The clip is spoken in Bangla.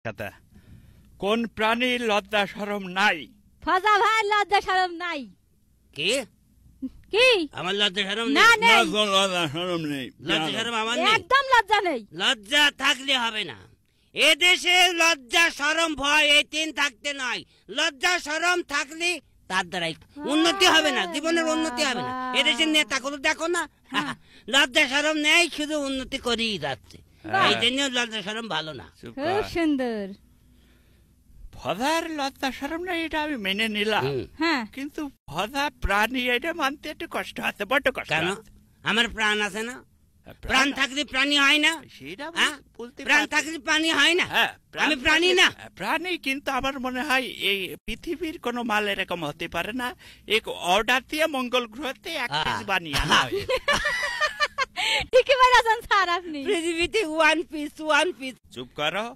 কথা কোন প্রাণীর লজ্জা শরম নাই? ফজা ভাই লজ্জা শরম নাই। কি কি আমার লজ্জা শরম না নেই? নেই, লজ্জা শরম নেই, লজ্জা শরম আমার নেই, একদম লজ্জা নেই। লজ্জা থাকলে হবে না। এদেশে লজ্জা শরম ভয় এই তিন থাকতে নয়। লজ্জা শরম থাকলে তার দ্বারাই উন্নতি হবে না, জীবনের উন্নতি হবে না। এদেশের নেতাগুলো দেখো না, লজ্জা শরম নেই, শুধু উন্নতি করেই যাচ্ছে। এই জন্য লজ্জা শরম ভালো না। খুব সুন্দর। ভদার লজ্জা শরম নেই এটা আমি মেনে নিলাম, হ্যাঁ কিন্তু ভদা প্রাণী এটা মানতে একটু কষ্ট আছে, বড্ড কষ্ট। কেন? আছে। আমার প্রাণ আছে না? প্রাণ থাকলে প্রাণী হয় না? সেটা বলতে প্রাণ পারছি। থাকলে প্রাণী হয় না? হ্যাঁ, আমি প্রাণী না? প্রাণী, কিন্তু আমার মনে হয় এই পৃথিবীর কোনো মাল এরকম হতে পারে না। এক অর্ডার দিয়ে মঙ্গল গ্রহতে এক পিস বানিয়ে আনা হয়। ঠিকই বলেছেন স্যার আপনি। পৃথিবীতে ওয়ান পিস। চুপ করো।